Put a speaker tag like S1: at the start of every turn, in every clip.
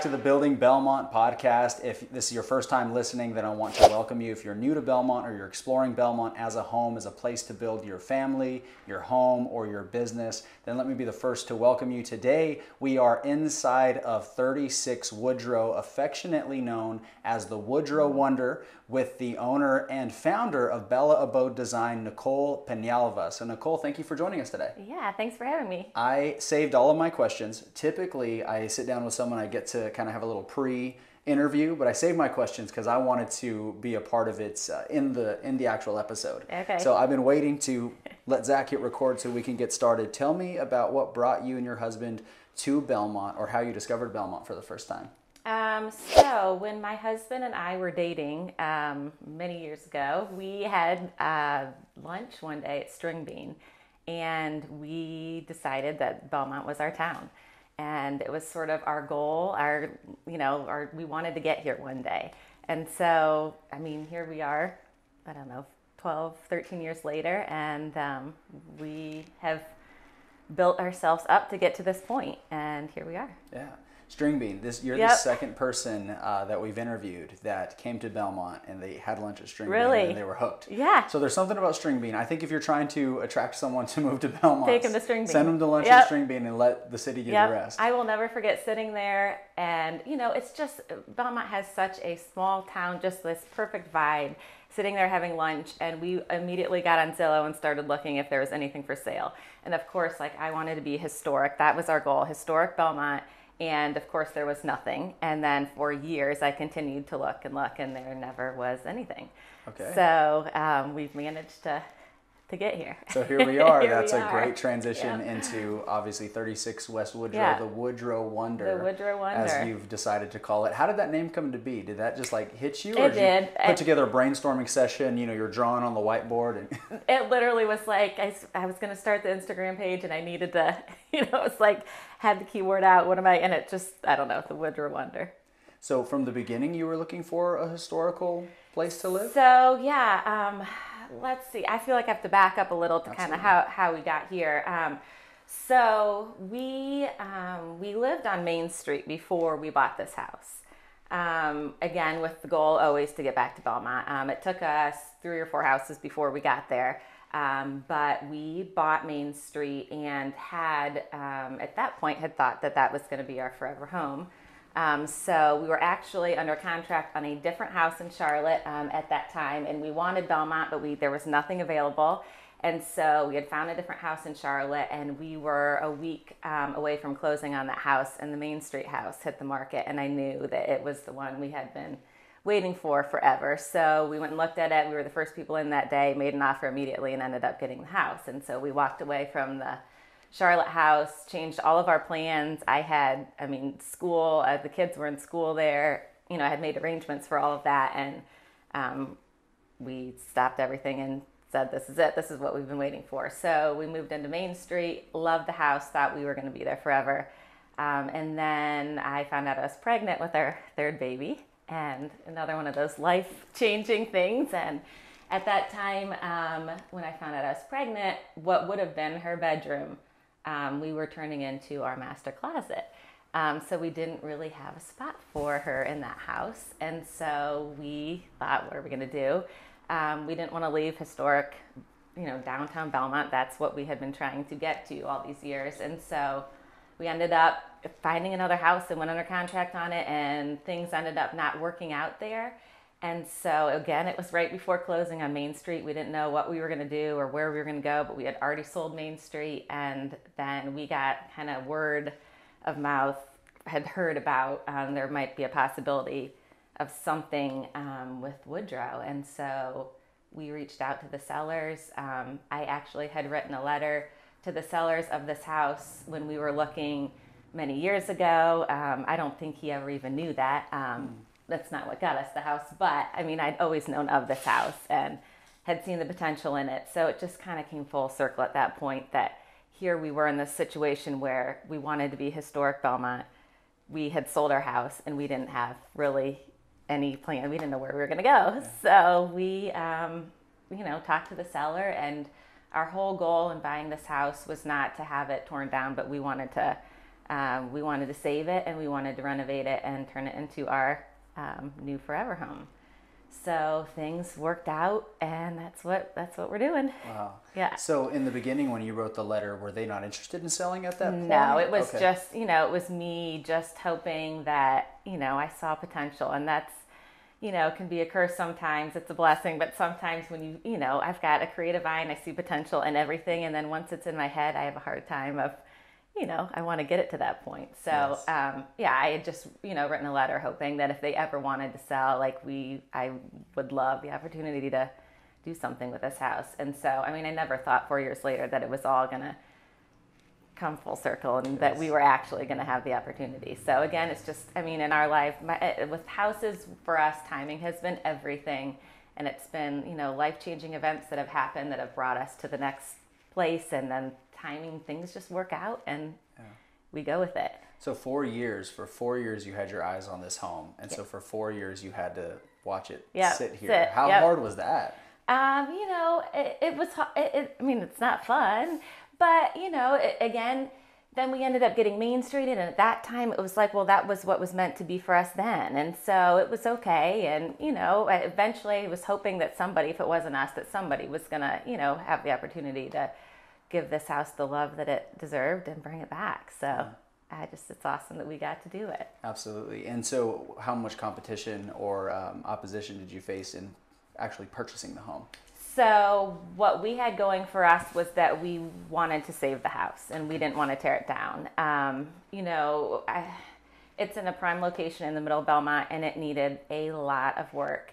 S1: to the Building Belmont podcast. If this is your first time listening, then I want to welcome you. If you're new to Belmont or you're exploring Belmont as a home, as a place to build your family, your home, or your business, then let me be the first to welcome you. Today, we are inside of 36 Woodrow, affectionately known as the Woodrow Wonder, with the owner and founder of Bella Abode Design, Nicole Penalva. So Nicole, thank you for joining us today.
S2: Yeah, thanks for having me.
S1: I saved all of my questions. Typically, I sit down with someone, I get to kind of have a little pre-interview, but I saved my questions because I wanted to be a part of it in the actual episode.
S2: Okay.
S1: So I've been waiting to let Zach hit record so we can get started. Tell me about what brought you and your husband to Belmont, or how you discovered Belmont for the first time.
S2: So when my husband and I were dating many years ago, we had lunch one day at String Bean, and we decided that Belmont was our town. And it was sort of our goal, we wanted to get here one day. And so, I mean, here we are, 12, 13 years later, and we have built ourselves up to get to this point, and here we are.
S1: Yeah. String Bean, you're
S2: Yep.
S1: the second person that we've interviewed that came to Belmont and they had lunch at String Bean and they were hooked.
S2: Yeah.
S1: So there's something about String Bean. I think if you're trying to attract someone to move to Belmont,
S2: Take them to String Bean.
S1: Send them to lunch
S2: Yep.
S1: at String Bean and let the city do the rest.
S2: I will never forget sitting there, and it's just, Belmont has such a small town, just this perfect vibe, sitting there having lunch, and we immediately got on Zillow and started looking if there was anything for sale. And of course, I wanted to be historic. That was our goal, historic Belmont. And of course there was nothing. And then for years I continued to look, and there never was anything.
S1: Okay.
S2: So we've managed to get here.
S1: So here we are.
S2: Here
S1: That's
S2: we
S1: a
S2: are.
S1: great transition
S2: Yep.
S1: into obviously 36 West Woodrow,
S2: Yeah.
S1: the Woodrow Wonder.
S2: The Woodrow Wonder.
S1: As you've decided to call it. How did that name come to be? Did that just hit you?
S2: It
S1: Or did
S2: did.
S1: you put together a brainstorming session, you're drawing on the whiteboard? And
S2: It literally was I was going to start the Instagram page, and I needed to, it was had the keyword out. What am I? And it just, I don't know, the Woodrow Wonder.
S1: So from the beginning, you were looking for a historical place to live?
S2: So yeah, let's see. I feel like I have to back up a little to kind of how we got here. So we lived on Main Street before we bought this house. Again, with the goal always to get back to Belmont. It took us 3 or 4 houses before we got there. But we bought Main Street and had, at that point, had thought that was going to be our forever home. So we were actually under contract on a different house in Charlotte at that time, and we wanted Belmont, but there was nothing available. And so we had found a different house in Charlotte, and we were a week away from closing on that house, and the Main Street house hit the market, and I knew that it was the one we had been waiting for forever. So we went and looked at it. We were the first people in that day, made an offer immediately, and ended up getting the house. And so we walked away from the Charlotte house, changed all of our plans. School, the kids were in school there. I had made arrangements for all of that, and we stopped everything and said, this is it. This is what we've been waiting for. So we moved into Main Street, loved the house, thought we were going to be there forever. And then I found out I was pregnant with our third baby, and another one of those life-changing things. And at that time, when I found out I was pregnant, what would have been her bedroom, we were turning into our master closet. So we didn't really have a spot for her in that house. And so we thought, what are we going to do? We didn't want to leave historic, downtown Belmont. That's what we had been trying to get to all these years. And so we ended up finding another house and went under contract on it, and things ended up not working out there. And so again, it was right before closing on Main Street. We didn't know what we were going to do or where we were going to go, but we had already sold Main Street. And then we got kind of word of mouth, had heard about there might be a possibility of something with Woodrow. And so we reached out to the sellers. I actually had written a letter to the sellers of this house when we were looking many years ago. I don't think he ever even knew that. That's not what got us the house, but I'd always known of this house and had seen the potential in it. So it just kind of came full circle at that point that here we were in this situation where we wanted to be historic Belmont. We had sold our house and we didn't have really any plan. We didn't know where we were going to go. Yeah. So we, talked to the seller, and our whole goal in buying this house was not to have it torn down, but we wanted to We wanted to save it, and we wanted to renovate it and turn it into our new forever home. So things worked out, and that's what we're doing.
S1: Wow.
S2: Yeah.
S1: So in the beginning, when you wrote the letter, were they not interested in selling at that point?
S2: No, it was
S1: Okay.
S2: just, it was me just hoping that, I saw potential, and that's, can be a curse sometimes. It's a blessing, but sometimes when I've got a creative eye and I see potential in everything, and then once it's in my head, I have a hard time of, I want to get it to that point. So,
S1: Yes.
S2: I had just, written a letter hoping that if they ever wanted to sell, I would love the opportunity to do something with this house. And so, I never thought 4 years later that it was all going to come full circle and that we were actually going to have the opportunity. So again, it's just, in our life, with houses, for us, timing has been everything. And it's been, life-changing events that have happened that have brought us to the next place, and then timing, things just work out, and we go with it.
S1: So for 4 years, you had your eyes on this home. And so for 4 years, you had to watch it sit here. How hard was that?
S2: It was, it's not fun, but, again, then we ended up getting Main Street, and at that time it was like, well, that was what was meant to be for us then. And so it was okay. And, eventually I was hoping that somebody, if it wasn't us, that somebody was going to, have the opportunity to give this house the love that it deserved and bring it back. So it's awesome that we got to do it.
S1: Absolutely. And so how much competition or opposition did you face in actually purchasing the home?
S2: So what we had going for us was that we wanted to save the house, and we didn't want to tear it down. It's in a prime location in the middle of Belmont, and it needed a lot of work.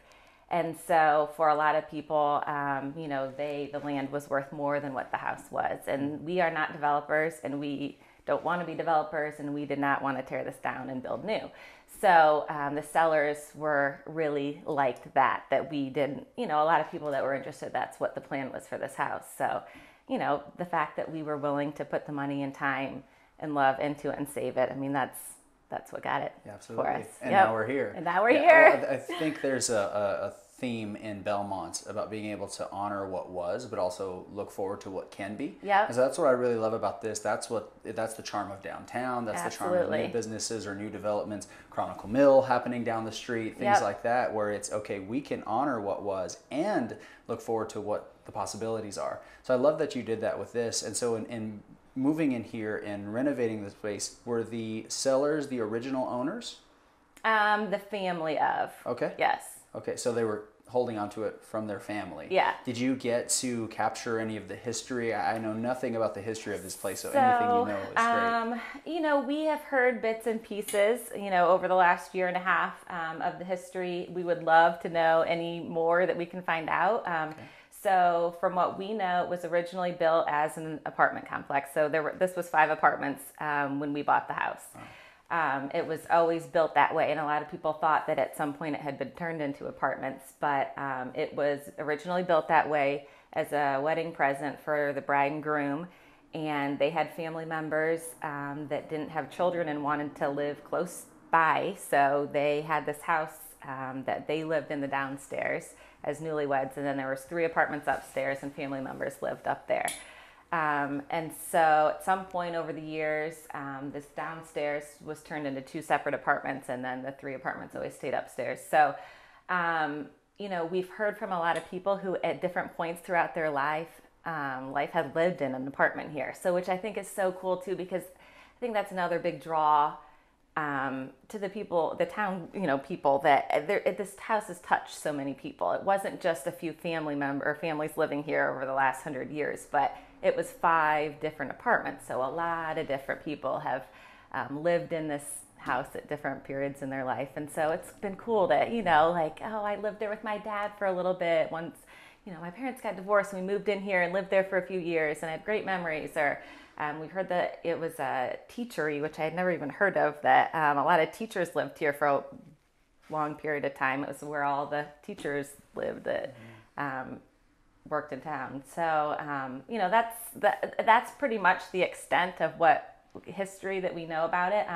S2: And so for a lot of people, the land was worth more than what the house was. And we are not developers, and we don't want to be developers, and we did not want to tear this down and build new. So the sellers were really liked that we didn't, a lot of people that were interested, that's what the plan was for this house. So, the fact that we were willing to put the money and time and love into it and save it, that's what got it for us.
S1: And now we're here.
S2: And now we're here.
S1: I think there's a theme in Belmont about being able to honor what was, but also look forward to what can be.
S2: Yeah.
S1: And so that's what I really love about this. That's the charm of downtown. That's the charm of new businesses or new developments. Chronicle Mill happening down the street, things like that, where it's okay, we can honor what was and look forward to what the possibilities are. So I love that you did that with this. And so in moving in here and renovating the space, were the sellers the original owners?
S2: The family of.
S1: Okay.
S2: Yes.
S1: Okay, so they were holding on to it from their family.
S2: Yeah.
S1: Did you get to capture any of the history? I know nothing about the history of this place, so anything you know is great.
S2: We have heard bits and pieces, over the last year and a half of the history. We would love to know any more that we can find out. Okay. So from what we know, it was originally built as an apartment complex. So this was 5 apartments when we bought the house. Wow. It was always built that way, and a lot of people thought that at some point it had been turned into apartments, but it was originally built that way as a wedding present for the bride and groom, and they had family members that didn't have children and wanted to live close by, so they had this house that they lived in the downstairs as newlyweds, and then there was 3 apartments upstairs, and family members lived up there. And so at some point over the years, this downstairs was turned into 2 separate apartments, and then the 3 apartments always stayed upstairs. So, we've heard from a lot of people who at different points throughout their life had lived in an apartment here. So, which I think is so cool too, because I think that's another big draw to the people, the town, people that this house has touched so many people. It wasn't just a few families living here over the last 100 years, but it was 5 different apartments. So a lot of different people have lived in this house at different periods in their life. And so it's been cool to, I lived there with my dad for a little bit. Once, my parents got divorced and we moved in here and lived there for a few years and I had great memories. Or we heard that it was a teachery, which I had never even heard of, that a lot of teachers lived here for a long period of time. It was where all the teachers lived that worked in town. So, that's pretty much the extent of what history that we know about it.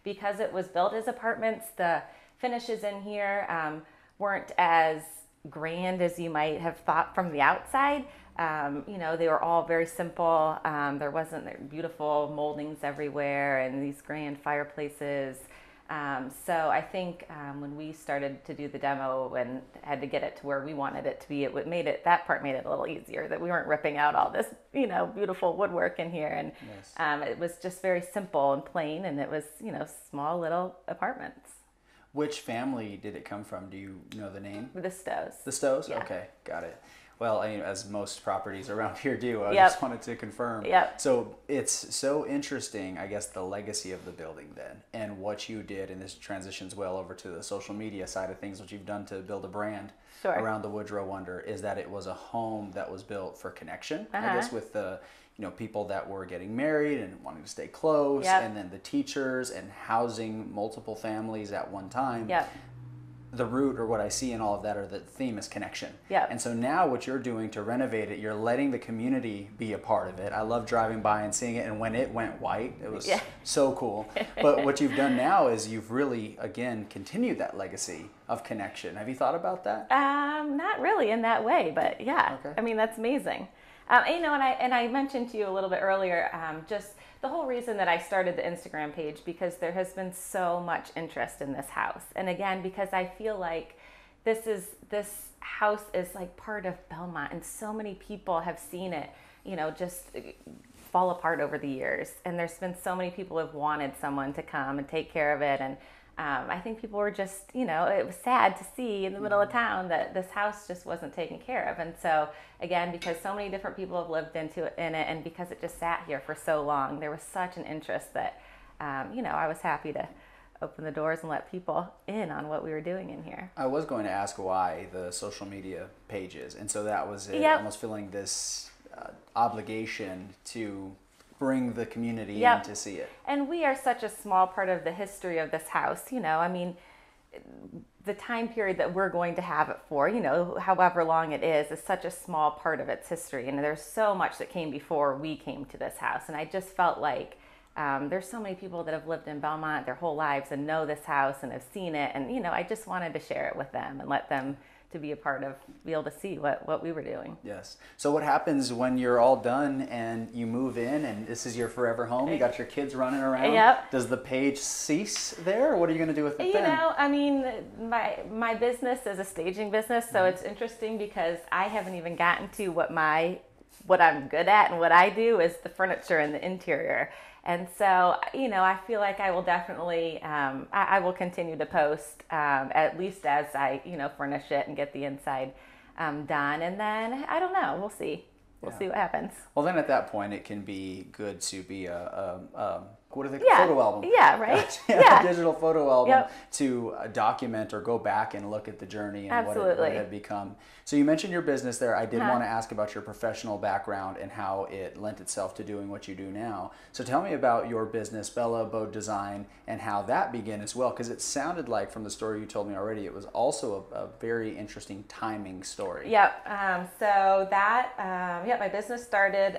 S2: Because it was built as apartments, the finishes in here weren't as grand as you might have thought from the outside. You know, they were all very simple. There wasn't beautiful moldings everywhere and these grand fireplaces. So I think when we started to do the demo and had to get it to where we wanted it to be, that part made it a little easier, that we weren't ripping out all this, you know, beautiful woodwork in here. And
S1: Yes.
S2: it was just very simple and plain, and it was, you know, small little apartments.
S1: Which family did it come from? Do you know the name?
S2: The Stows.
S1: The Stows?
S2: Yeah.
S1: Okay, got it. Well, as most properties around here do, I
S2: Yep.
S1: just wanted to confirm.
S2: Yep.
S1: So it's so interesting, I guess, the legacy of the building then, and what you did, and this transitions well over to the social media side of things, what you've done to build a brand
S2: Sure.
S1: around the Woodrow Wonder, is that it was a home that was built for connection, I guess, with the people that were getting married and wanting to stay close,
S2: Yep.
S1: and then the teachers and housing multiple families at one time.
S2: Yep.
S1: The root, or what I see in all of that, or the theme is connection.
S2: Yeah.
S1: And so now what you're doing to renovate it, you're letting the community be a part of it. I love driving by and seeing it, and when it went white, it was so cool. But what you've done now is you've really, again, continued that legacy of connection. Have you thought about that?
S2: Not really in that way, but yeah.
S1: Okay.
S2: I mean, that's amazing. You know, and I mentioned to you a little bit earlier, just the whole reason that I started the Instagram page, because there has been so much interest in this house. And again, because I feel like this house is like part of Belmont, and so many people have seen it, you know, just fall apart over the years. And there's been so many people who have wanted someone to come and take care of it. And I think people were just, you know, it was sad to see in the middle of town that this house just wasn't taken care of. And so, again, because so many different people have lived in it, and because it just sat here for so long, there was such an interest that, you know, I was happy to open the doors and let people in on what we were doing in here.
S1: I was going to ask why the social media pages, and so that was it.
S2: Yep.
S1: Almost feeling this obligation to bring the community
S2: Yep.
S1: in to see it.
S2: And we are such a small part of the history of this house, you know, I mean, the time period that we're going to have it for, you know, however long it is such a small part of its history. And there's so much that came before we came to this house. And I just felt like there's so many people that have lived in Belmont their whole lives and know this house and have seen it. And, you know, I just wanted to share it with them and let them to be a part of, be able to see what we were doing.
S1: Yes. So what happens when you're all done and you move in and this is your forever home? You got your kids running around.
S2: Yep.
S1: Does the page cease there? Or what are you going to do with it
S2: You
S1: then?
S2: know, I mean, my business is a staging business, so it's interesting because I haven't even gotten to what I'm good at, and what I do is the furniture and the interior. And so, you know, I feel like I will definitely, I will continue to post at least as I, you know, furnish it and get the inside done. And then, I don't know, we'll see. We'll see what happens.
S1: Well, then at that point, it can be good to be what are they?
S2: Yeah.
S1: Photo album.
S2: Yeah, right?
S1: A digital photo album
S2: Yep.
S1: to document or go back and look at the journey and what
S2: Absolutely.
S1: it had become. So you mentioned your business there. I did want to ask about your professional background and how it lent itself to doing what you do now. So tell me about your business, Bella Abode Design, and how that began as well, because it sounded like from the story you told me already, it was also a very interesting timing story.
S2: Yep. So that, my business started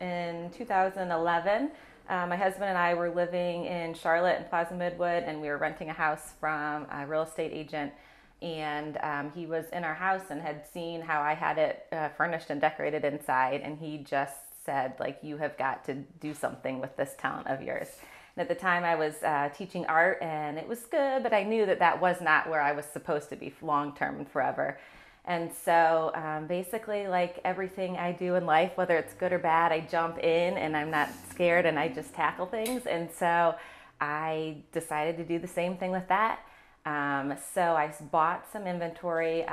S2: in 2011. My husband and I were living in Charlotte and Plaza Midwood, and we were renting a house from a real estate agent. And he was in our house and had seen how I had it furnished and decorated inside. And he just said, like, you have got to do something with this talent of yours. And at the time I was teaching art, and it was good, but I knew that that was not where I was supposed to be long-term and forever. And so basically, like everything I do in life, whether it's good or bad, I jump in and I'm not scared and I just tackle things. And so I decided to do the same thing with that. So I bought some inventory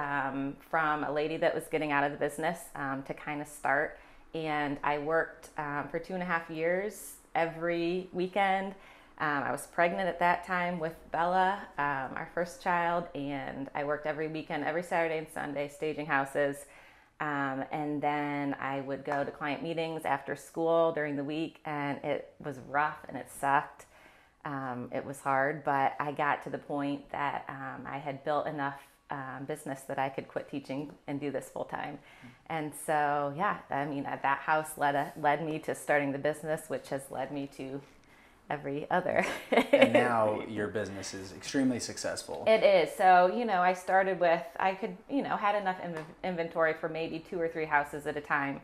S2: from a lady that was getting out of the business to kind of start. And I worked for 2.5 years every weekend. I was pregnant at that time with Bella, our first child, and I worked every weekend, every Saturday and Sunday, staging houses. And then I would go to client meetings after school during the week, and it was rough and it sucked. It was hard, but I got to the point that I had built enough business that I could quit teaching and do this full time. And so, yeah, I mean, that house led me to starting the business, which has led me to every other.
S1: And now your business is extremely successful.
S2: It is. So, I started with, I could, had enough inventory for maybe 2 or 3 houses at a time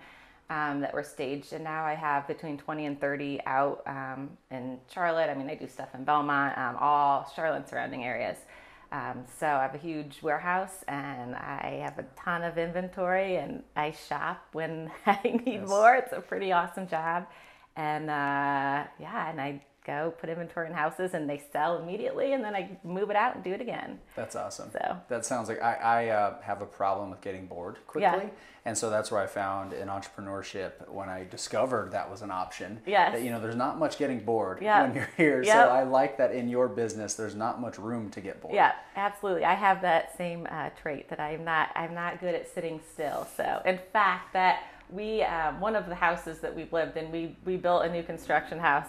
S2: that were staged. And now I have between 20 and 30 out in Charlotte. I mean, I do stuff in Belmont, all Charlotte and surrounding areas. So I have a huge warehouse and I have a ton of inventory and I shop when I need more. It's a pretty awesome job. And and I go put inventory in houses and they sell immediately and then I move it out and do it again.
S1: That's awesome.
S2: So
S1: that sounds like I have a problem with getting bored quickly. And so that's where I found in entrepreneurship when I discovered that was an option.
S2: Yes.
S1: That, there's not much getting bored when you're here. So I like that in your business, there's not much room to get bored.
S2: Yeah, absolutely. I have that same trait that I'm not good at sitting still. So in fact, that we, one of the houses that we've lived in, we built a new construction house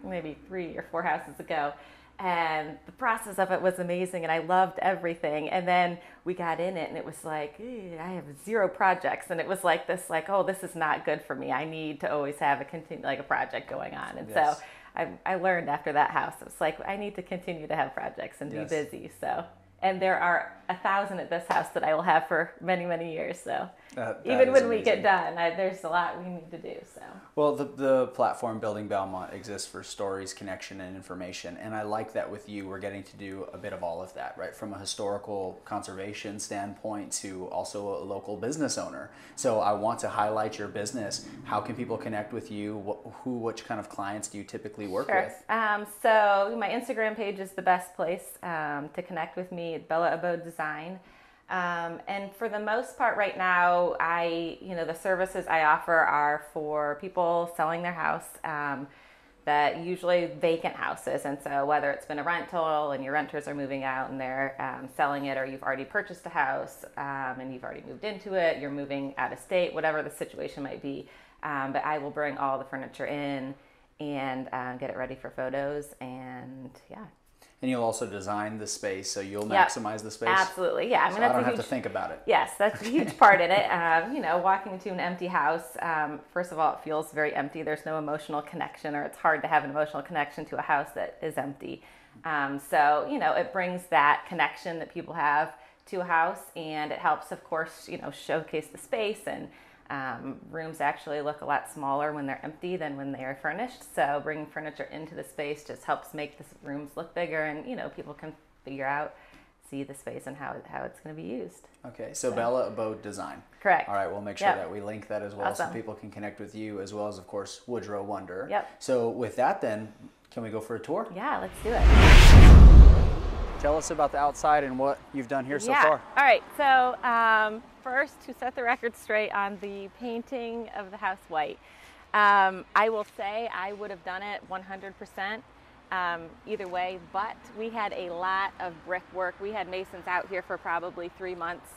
S2: maybe 3 or 4 houses ago. And the process of it was amazing and I loved everything. And then we got in it and it was like, I have 0 projects. And it was like this, oh, this is not good for me. I need to always have a project going on. And so I learned after that house, it was like, I need to continue to have projects and be busy. So, and there are 1,000 at this house that I will have for many, many years. So even when we get done, there's a lot we need to do. So
S1: well, the platform Building Belmont exists for stories, connection, and information. And I like that with you, we're getting to do a bit of all of that, right? From a historical conservation standpoint to also a local business owner. So I want to highlight your business. How can people connect with you? Which kind of clients do you typically work with?
S2: So my Instagram page is the best place to connect with me. Bella Abode Design. And for the most part right now, the services I offer are for people selling their house, that usually vacant houses. And so whether it's been a rental and your renters are moving out and they're selling it, or you've already purchased a house and you've already moved into it, you're moving out of state, whatever the situation might be. But I will bring all the furniture in and get it ready for photos and
S1: And you'll also design the space, so you'll maximize the space?
S2: Absolutely, yeah.
S1: I mean, so I don't have to think about it.
S2: Yes, that's a huge part in it. Walking into an empty house, first of all, it feels very empty. There's no emotional connection, or it's hard to have an emotional connection to a house that is empty. So, it brings that connection that people have to a house, and it helps, of course, showcase the space, and rooms actually look a lot smaller when they're empty than when they are furnished. So bringing furniture into the space just helps make the rooms look bigger, and people can see the space and how it's going to be used.
S1: Okay, so Bella Abode Design.
S2: Correct.
S1: All right, we'll make sure that we link that as well, so people can connect with you, as well as, of course, Woodrow Wonder.
S2: Yep.
S1: So with that then, can we go for a tour?
S2: Yeah, let's do it.
S1: Tell us about the outside and what you've done here so far.
S2: All right, so first, to set the record straight on the painting of the house white, I will say I would have done it 100% either way, but we had a lot of brick work. We had masons out here for probably 3 months,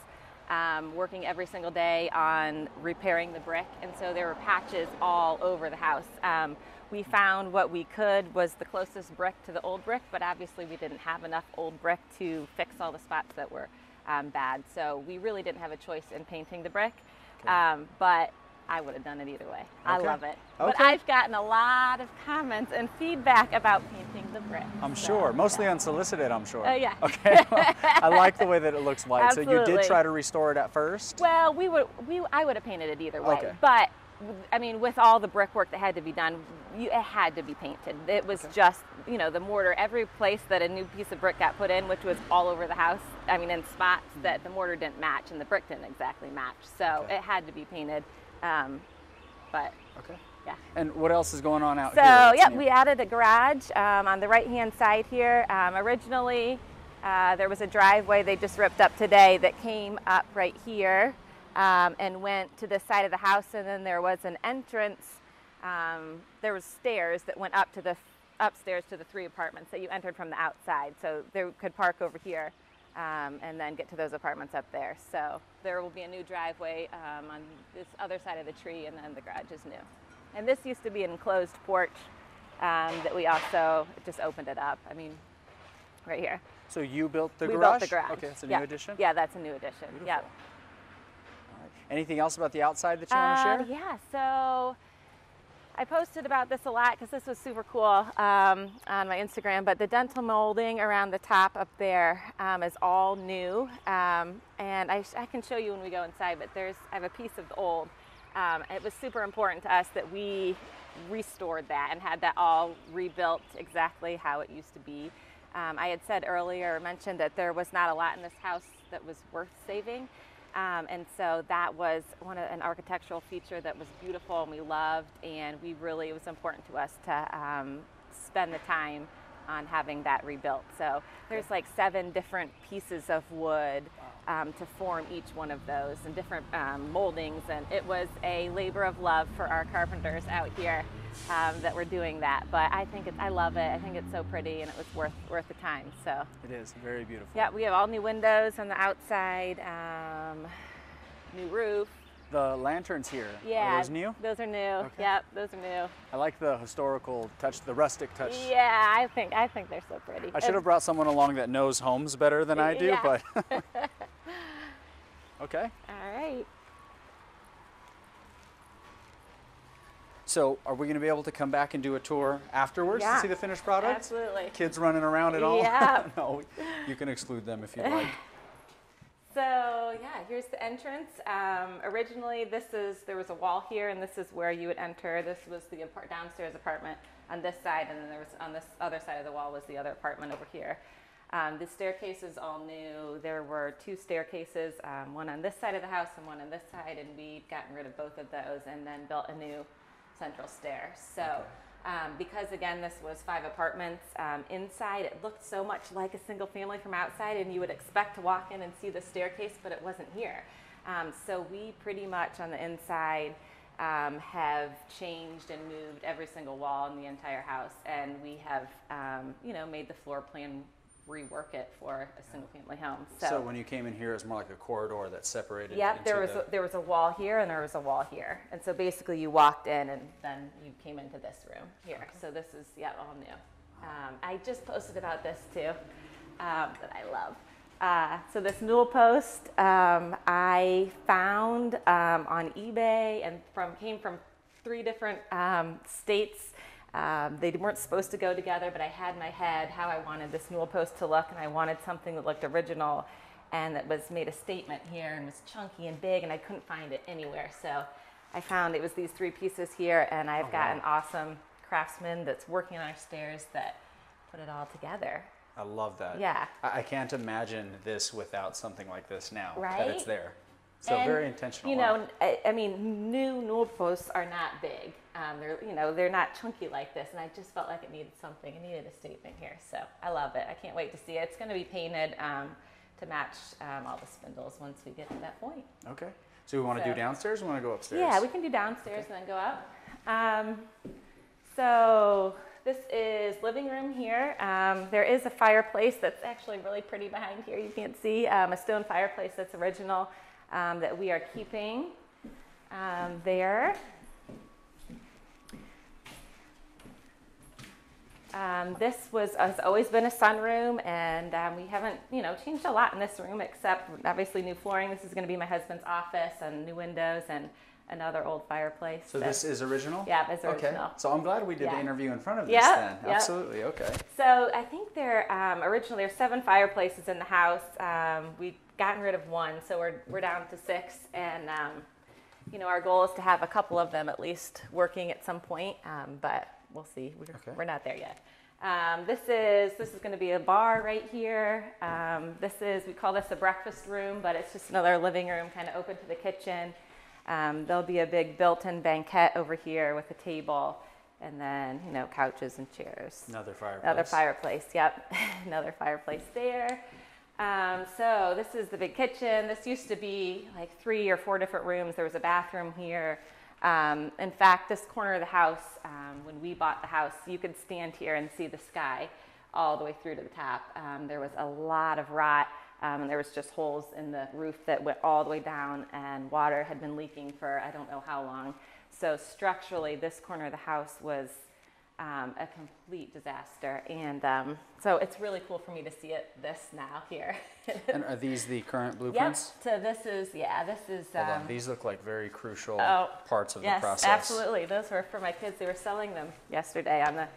S2: working every single day on repairing the brick, and so there were patches all over the house. We found what we could was the closest brick to the old brick, but obviously we didn't have enough old brick to fix all the spots that were bad. So we really didn't have a choice in painting the brick, but I would have done it either way. I love it. But I've gotten a lot of comments and feedback about painting the brick.
S1: I'm sure. Mostly unsolicited, I'm sure.
S2: Oh, yeah.
S1: Okay. I like the way that it looks white.
S2: Absolutely.
S1: So you did try to restore it at first?
S2: Well, I would have painted it either way. Okay. But I mean, with all the brickwork that had to be done, it had to be painted. It was just, the mortar, every place that a new piece of brick got put in, which was all over the house, I mean, in spots that the mortar didn't match and the brick didn't exactly match. So it had to be painted. But yeah.
S1: And what else is going on out
S2: here?
S1: So,
S2: yeah, we added a garage on the right-hand side here. Originally, there was a driveway they just ripped up today that came up right here. And went to this side of the house, and then there was an entrance. There was stairs that went up to the upstairs to the 3 apartments that you entered from the outside. So they could park over here and then get to those apartments up there. So there will be a new driveway on this other side of the tree, and then the garage is new. And this used to be an enclosed porch that we also just opened it up. I mean, right here.
S1: So you built the garage?
S2: We built the garage.
S1: Okay, that's a new addition?
S2: Yeah, that's a new addition.
S1: Beautiful. Anything else about the outside that you want to share?
S2: Yeah, so I posted about this a lot because this was super cool on my Instagram, but the dental molding around the top up there is all new. And I can show you when we go inside, but I have a piece of the old. It was super important to us that we restored that and had that all rebuilt exactly how it used to be. I had said earlier, mentioned that there was not a lot in this house that was worth saving. And so that was an architectural feature that was beautiful and we loved, and it was important to us to spend the time on having that rebuilt. So there's like 7 different pieces of wood to form each one of those, and different moldings, and it was a labor of love for our carpenters out here that were doing that. But I love it. I think it's so pretty, and it was worth the time. So
S1: it is very beautiful.
S2: Yeah, we have all new windows on the outside, new roof.
S1: The lanterns here,
S2: yeah,
S1: are those new?
S2: Those are new.
S1: Okay.
S2: Yep, those are new.
S1: I like the historical touch, the rustic touch.
S2: Yeah, I think they're so pretty.
S1: I should have brought someone along that knows homes better than I do,
S2: yeah.
S1: but okay.
S2: All right.
S1: So are we going to be able to come back and do a tour afterwards to see the finished product?
S2: Absolutely.
S1: Kids running around at all?
S2: Yeah.
S1: No, you can exclude them if you'd like.
S2: So yeah, here's the entrance. Originally, there was a wall here, and this is where you would enter. This was the downstairs apartment on this side, and then there was on this other side of the wall was the other apartment over here. The staircase is all new. There were 2 staircases, one on this side of the house and one on this side, and we've gotten rid of both of those and then built a new central stair. So. Okay. Because again, this was 5 apartments, inside it looked so much like a single family from outside, and you would expect to walk in and see the staircase, but it wasn't here. So we pretty much on the inside have changed and moved every single wall in the entire house, and we have made the floor plan rework it for a single family home.
S1: So when you came in here, it was more like a corridor that separated.
S2: Yep, there was a wall here and there was a wall here, and so basically you walked in and then you came into this room here. Okay. So this is all new. I just posted about this too, that I love. So this newel post I found on eBay and came from 3 different states. They weren't supposed to go together, but I had in my head how I wanted this newel post to look, and I wanted something that looked original and that made a statement here and was chunky and big, and I couldn't find it anywhere. So I found it was these 3 pieces here, and I've got an awesome craftsman that's working on our stairs that put it all together.
S1: I love that.
S2: Yeah.
S1: I can't imagine this without something like this now,
S2: right?
S1: that it's there. So very intentional.
S2: You know, I mean, new newel posts are not big. They're not chunky like this, and I just felt like it needed something. It needed a statement here, so I love it. I can't wait to see it. It's going to be painted to match all the spindles once we get to that point.
S1: Okay. So we want to do downstairs or want to go upstairs?
S2: Yeah, we can do downstairs and then go up. So this is living room here. There is a fireplace that's actually really pretty behind here. You can't see a stone fireplace that's original. That we are keeping there. This has always been a sunroom, and we haven't, changed a lot in this room except obviously new flooring. This is going to be my husband's office and new windows and another old fireplace.
S1: So this is original?
S2: Yeah, it's original.
S1: Okay. So I'm glad we did the interview in front of this then. Yep. Absolutely. Okay.
S2: So I think originally there's 7 fireplaces in the house. We've gotten rid of 1, so we're down to 6, and our goal is to have a couple of them at least working at some point, but we'll see. We're not there yet. This is going to be a bar right here. We call this a breakfast room, but it's just another living room kind of open to the kitchen. There'll be a big built-in banquette over here with a table, and then couches and chairs.
S1: Another fireplace.
S2: Another fireplace. Yep, another fireplace there. So this is the big kitchen. This used to be like 3 or 4 different rooms. There was a bathroom here. In fact, this corner of the house, when we bought the house, you could stand here and see the sky all the way through to the top. There was a lot of rot, and there was just holes in the roof that went all the way down, and water had been leaking for I don't know how long. So structurally, this corner of the house was a complete disaster. And so it's really cool for me to see this now here.
S1: And are these the current blueprints?
S2: Yep. So this is.
S1: Hold on. These look like very crucial parts of
S2: yes,
S1: the process.
S2: Absolutely. Those were for my kids. They were selling them yesterday on the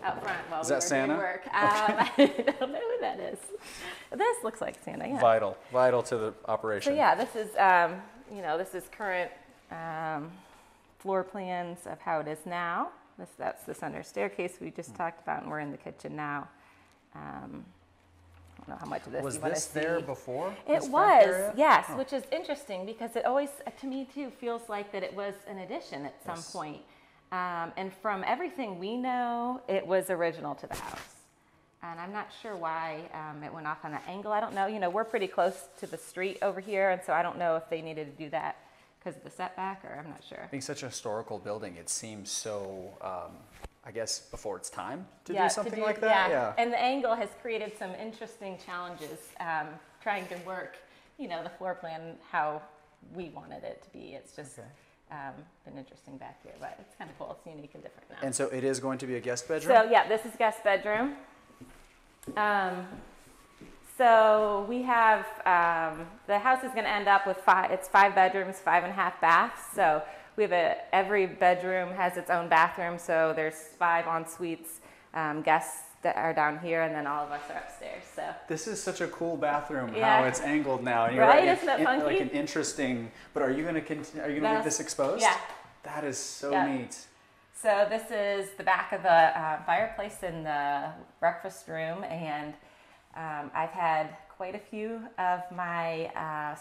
S2: out front while
S1: Is
S2: we
S1: that
S2: were
S1: Santa?
S2: doing work.
S1: Okay.
S2: I don't know who that is. This looks like Santa. Yeah.
S1: Vital to the operation.
S2: So yeah, this is this is current floor plans of how it is now. That's this under staircase we just talked about, and we're in the kitchen now. I don't know how much of this
S1: was
S2: you want to
S1: this
S2: see.
S1: there before?
S2: It
S1: this
S2: was, yes, which is interesting because it always, to me too, feels like that it was an addition at some point. And from everything we know, it was original to the house. And I'm not sure why it went off on an angle. I don't know. You know, we're pretty close to the street over here, and so I don't know if they needed to do that because of the setback, or I'm not sure.
S1: Being such a historical building, it seems so, I guess, before its time to do something like that.
S2: Yeah, and the angle has created some interesting challenges trying to work, the floor plan how we wanted it to be. It's just been interesting back here, but it's kind of cool. It's unique and different now.
S1: And so it is going to be a guest bedroom?
S2: So yeah, this is guest bedroom. So we have, the house is going to end up with 5 bedrooms, 5.5 baths. So we have every bedroom has its own bathroom. So there's 5 en suites, guests that are down here, and then all of us are upstairs. So
S1: this is such a cool bathroom, how it's angled now. And you're
S2: right? Isn't that funky?
S1: Like an interesting, but are you going to leave this exposed?
S2: Yeah.
S1: That is so neat.
S2: So this is the back of the fireplace in the breakfast room, and I've had quite a few of my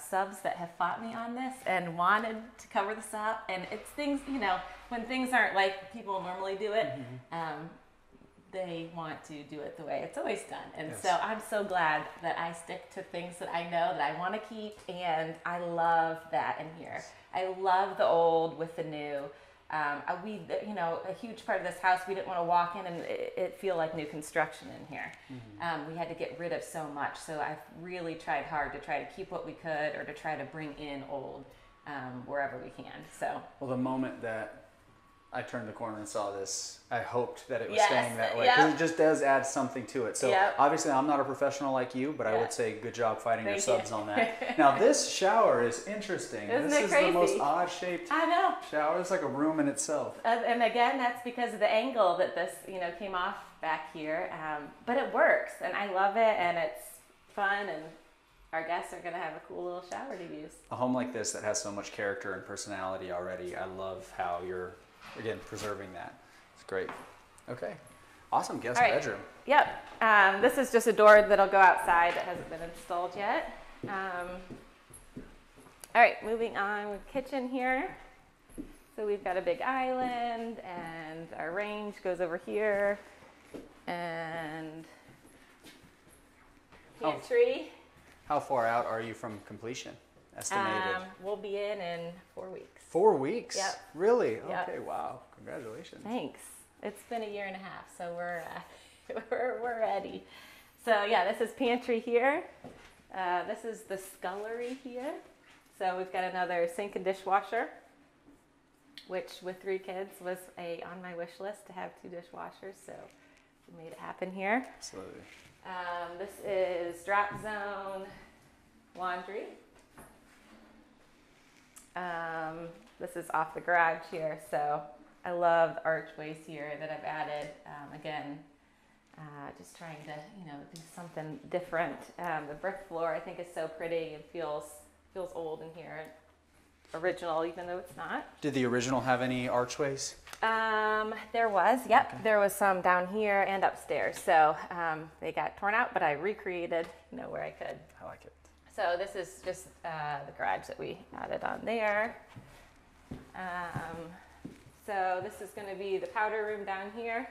S2: subs that have fought me on this and wanted to cover this up. And it's things, when things aren't like people normally do it, they want to do it the way it's always done. And so I'm so glad that I stick to things that I know that I want to keep, and I love that in here. I love the old with the new. A huge part of this house, we didn't want to walk in and it feel like new construction in here. We had to get rid of so much. So I've really tried hard to try to keep what we could, or to try to bring in old wherever we can. So. Well,
S1: the moment that I turned the corner and saw this, I hoped that it was staying that way, because it just does add something to it. So obviously I'm not a professional like you, but I would say good job fighting your subs on that. Now this shower is interesting. This is the most odd shaped shower. It's like a room in itself.
S2: And again, that's because of the angle that this came off back here. But it works, and I love it, and it's fun, and our guests are going to have a cool little shower to use.
S1: A home like this that has so much character and personality already, I love how you're again preserving that. It's great. Okay, awesome guest bedroom.
S2: Yep. This is just a door that'll go outside that hasn't been installed yet. All right, moving on with kitchen here. So we've got a big island, and our range goes over here, and pantry.
S1: How far out are you from completion, estimated?
S2: We'll be in 4 weeks.
S1: 4 weeks?
S2: Yep.
S1: Really?
S2: Yep.
S1: Okay, wow. Congratulations.
S2: Thanks. It's been 1.5 years, so we're ready. So yeah, this is pantry here. This is the scullery here. So we've got another sink and dishwasher, which with 3 kids was on my wish list to have 2 dishwashers, so we made it happen here.
S1: Absolutely.
S2: This is drop zone laundry. This is off the garage here, so I love the archways here that I've added. Again, just trying to do something different. The brick floor I think is so pretty and feels old in here, original even though it's not.
S1: Did the original have any archways?
S2: There was, yep. Okay. There was some down here and upstairs. So they got torn out, but I recreated where I could.
S1: I like it.
S2: So this is just the garage that we added on there. So this is going to be the powder room down here.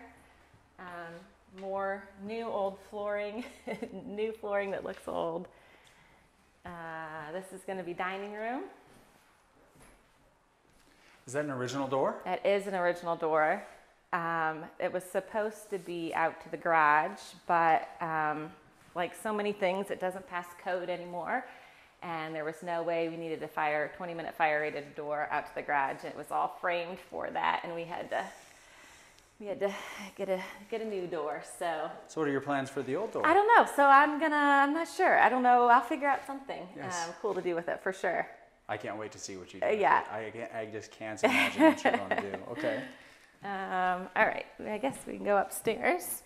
S2: More new old flooring, new flooring that looks old. This is going to be dining room.
S1: Is that an original door?
S2: That is an original door. It was supposed to be out to the garage, but like so many things, it doesn't pass code anymore. And there was no way we needed a 20-minute fire rated door out to the garage. It was all framed for that, and we had to we had to get a new door. So
S1: what are your plans for the old door?
S2: I don't know. So I'm not sure. I don't know. I'll figure out something cool to do with it for sure.
S1: I can't wait to see what you do.
S2: Yeah.
S1: I just can't imagine what you're going to do. Okay.
S2: All right. I guess we can go upstairs.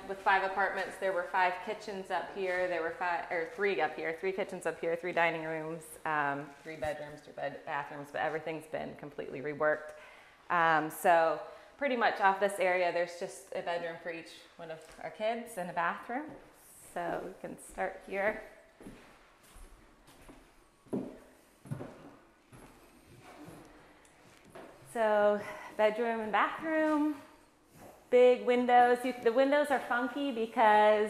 S2: With 5 apartments, there were 5 kitchens up here. There were 3 up here, 3 kitchens up here, 3 dining rooms, 3 bedrooms, 2 bathrooms, but everything's been completely reworked. So pretty much off this area, there's just a bedroom for each one of our kids and a bathroom. So we can start here. So bedroom and bathroom. Big windows. The windows are funky because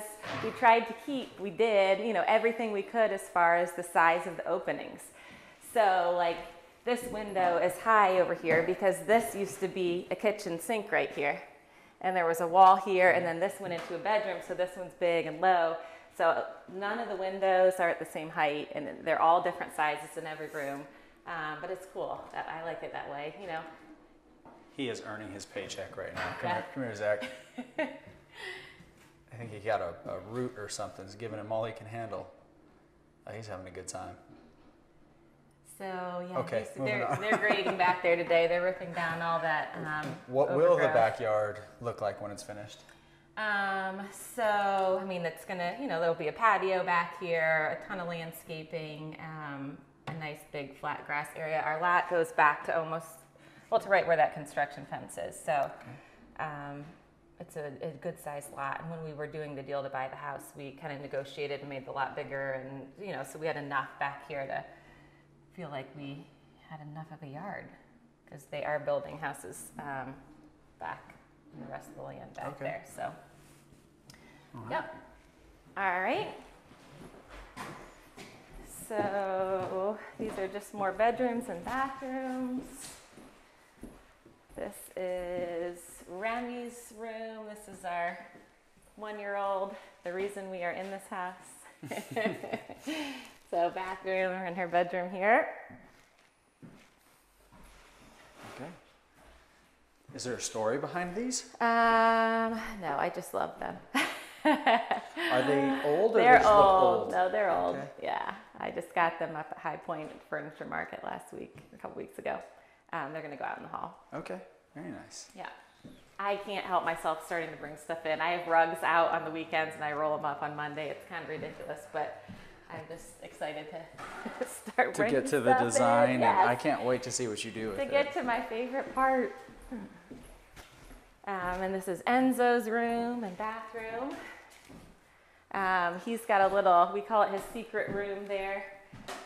S2: we did, everything we could as far as the size of the openings. So like this window is high over here because this used to be a kitchen sink right here. And there was a wall here, and then this went into a bedroom, so this one's big and low. So none of the windows are at the same height, and they're all different sizes in every room. But it's cool. I like it that way,
S1: He is earning his paycheck right now. Come here, Zach. I think he got a root or something. It's giving him all he can handle. He's having a good time.
S2: So yeah,
S1: okay,
S2: they're grading back there today. They're ripping down all that.
S1: What will the backyard look like when it's finished?
S2: So I mean, it's gonna, there'll be a patio back here, a ton of landscaping, a nice big flat grass area. Our lot goes back to to right where that construction fence is. So it's a good sized lot. And when we were doing the deal to buy the house, we kind of negotiated and made the lot bigger. And, so we had enough back here to feel like we had enough of a yard because they are building houses back in the rest of the land back there. So, yep. All right. So these are just more bedrooms and bathrooms. This is Remy's room. This is our 1-year-old, the reason we are in this house. So bathroom and her bedroom here.
S1: Okay. Is there a story behind these?
S2: No, I just love them.
S1: Are they old or
S2: they're
S1: they just look old?
S2: No, they're old.
S1: Okay.
S2: Yeah, I just got them up at High Point Furniture Market a couple weeks ago. They're gonna go out in the hall.
S1: Okay, very nice.
S2: Yeah. I can't help myself starting to bring stuff in. I have rugs out on the weekends and I roll them up on Monday. It's kind of ridiculous, but I'm just excited to start bringing
S1: to get to the
S2: stuff
S1: design,
S2: in.
S1: and
S2: Yes.
S1: I can't wait to see what you do with it.
S2: To get to my favorite part. And this is Enzo's room and bathroom. He's got a little, we call it his secret room there,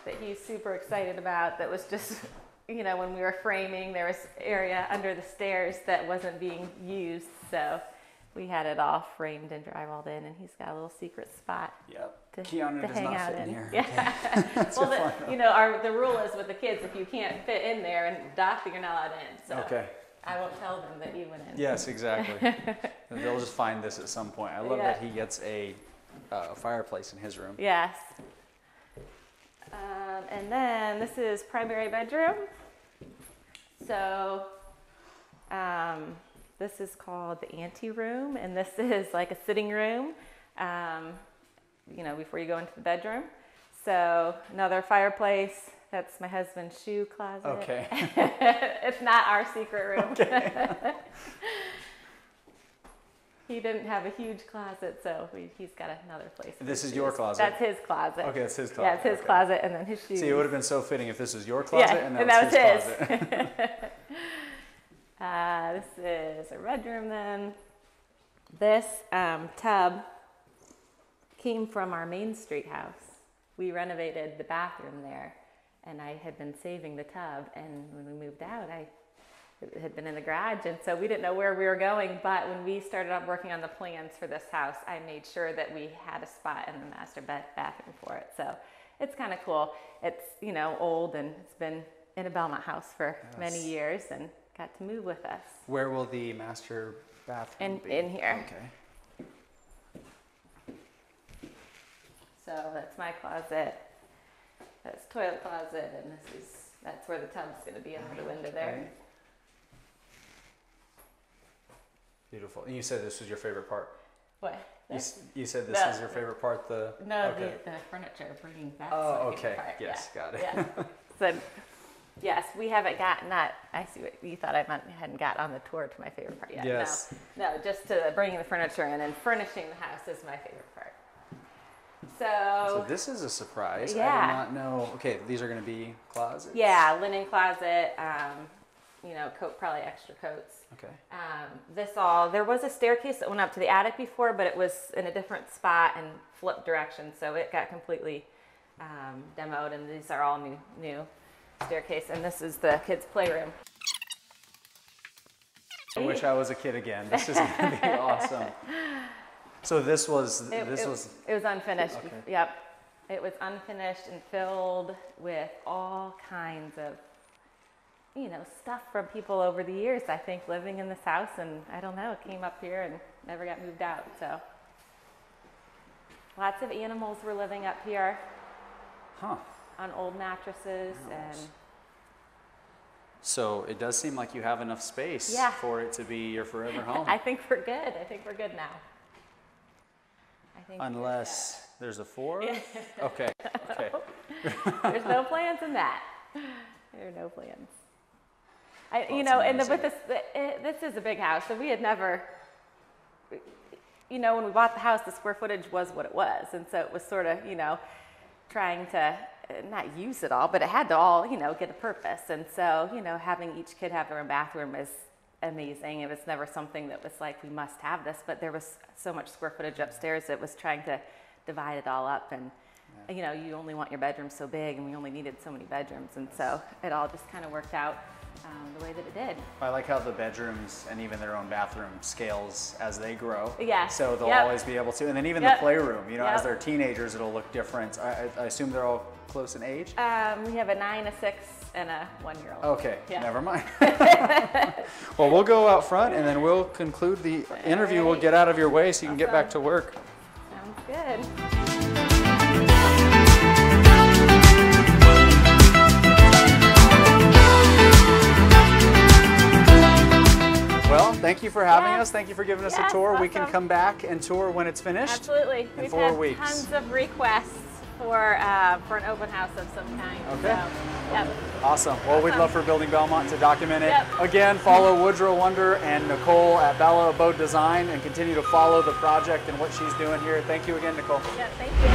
S2: that he's super excited about. That was just, when we were framing, there was area under the stairs that wasn't being used. So we had it all framed and drywalled in, and he's got a little secret spot.
S1: Yep.
S2: To
S1: Keanu does
S2: hang
S1: not
S2: out
S1: fit in
S2: in.
S1: here.
S2: Yeah.
S1: Okay.
S2: Well, the rule is with the kids, if you can't fit in there and dock, you're not allowed in. So
S1: Okay.
S2: I won't tell them that you went in.
S1: Yes, exactly. They'll just find this at some point. I love that he gets a fireplace in his room.
S2: Yes. And then this is primary bedroom. So this is called the ante room, and this is like a sitting room, before you go into the bedroom. So another fireplace. That's my husband's shoe closet.
S1: Okay.
S2: It's not our secret room.
S1: Okay.
S2: He didn't have a huge closet, so he's got another place.
S1: This is your closet?
S2: That's his closet.
S1: Okay, that's his closet.
S2: Yeah, it's his closet, and then his shoes.
S1: See, it would have been so fitting if this was your closet and that was his closet.
S2: This is a bedroom then. This tub came from our Main Street house. We renovated the bathroom there, and I had been saving the tub, and when we moved out, it had been in the garage, and so we didn't know where we were going, but when we started up working on the plans for this house, I made sure that we had a spot in the master bathroom for it. So it's kind of cool. It's, old, and it's been in a Belmont house for many years, and got to move with us.
S1: Where will the master bathroom be?
S2: In here.
S1: Okay.
S2: So that's my closet. That's toilet closet, and that's where the tub's going to be under the window there.
S1: Beautiful. And you said this was your favorite part.
S2: What?
S1: You said this was your favorite part. The
S2: furniture, bringing that.
S1: Oh, okay. Yes, got it.
S2: Yeah. So, yes, we haven't gotten that. I see what you thought I meant. Hadn't got on the tour to my favorite part yet.
S1: Yes.
S2: No, just to bringing the furniture in and furnishing the house is my favorite part. So
S1: this is a surprise.
S2: Yeah.
S1: I did not know. Okay, these are going to be closets.
S2: Yeah, linen closet. Probably extra coats.
S1: Okay.
S2: There was a staircase that went up to the attic before, but it was in a different spot and flipped direction, so it got completely demoed. And these are all new staircase, and this is the kids' playroom.
S1: I wish I was a kid again. This is going to be awesome. So it was
S2: unfinished.
S1: Okay.
S2: Yep, it was unfinished and filled with all kinds of stuff from people over the years, I think, living in this house, and I don't know, came up here and never got moved out. So lots of animals were living up here. On old mattresses. And
S1: so it does seem like you have enough space for it to be your forever home.
S2: I think we're good. I think we're good now.
S1: Unless there's a fourth? Okay.
S2: There's no plans in that. There are no plans. This is a big house, so we had never, when we bought the house, the square footage was what it was, and so it was sort of, trying to not use it all, but it had to all, get a purpose, and so, having each kid have their own bathroom is amazing. It was never something that was like, we must have this, but there was so much square footage upstairs, it was trying to divide it all up, and you only want your bedroom so big, and we only needed so many bedrooms, and so it all just kind of worked out the way that it did.
S1: I like how the bedrooms and even their own bathroom scales as they grow.
S2: Yeah.
S1: So they'll always be able to, and then even the playroom, as they're teenagers, it'll look different. I assume they're all close in age?
S2: We have a 9, a 6, and a 1-year-old.
S1: Okay, never mind. Well, we'll go out front and then we'll conclude the interview. We'll get out of your way so you can get back to work.
S2: Sounds good.
S1: Well, thank you for having us. Thank you for giving us a tour. Awesome. We can come back and tour when it's finished.
S2: Absolutely.
S1: In 4 weeks.
S2: Tons of requests for an open house of some kind.
S1: Okay.
S2: So,
S1: Awesome. Well, we'd love for Building Belmont to document it. Again, follow Woodrow Wonder and Nicole at Bella Abode Design and continue to follow the project and what she's doing here. Thank you again, Nicole.
S2: Yeah, thank you.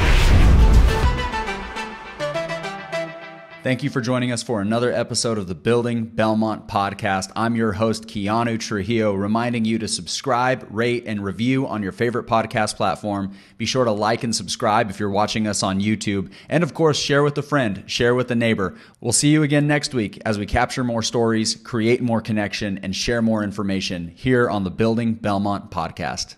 S1: Thank you for joining us for another episode of the Building Belmont podcast. I'm your host, Keanu Trujillo, reminding you to subscribe, rate, and review on your favorite podcast platform. Be sure to like and subscribe if you're watching us on YouTube. And of course, share with a friend, share with a neighbor. We'll see you again next week as we capture more stories, create more connection, and share more information here on the Building Belmont podcast.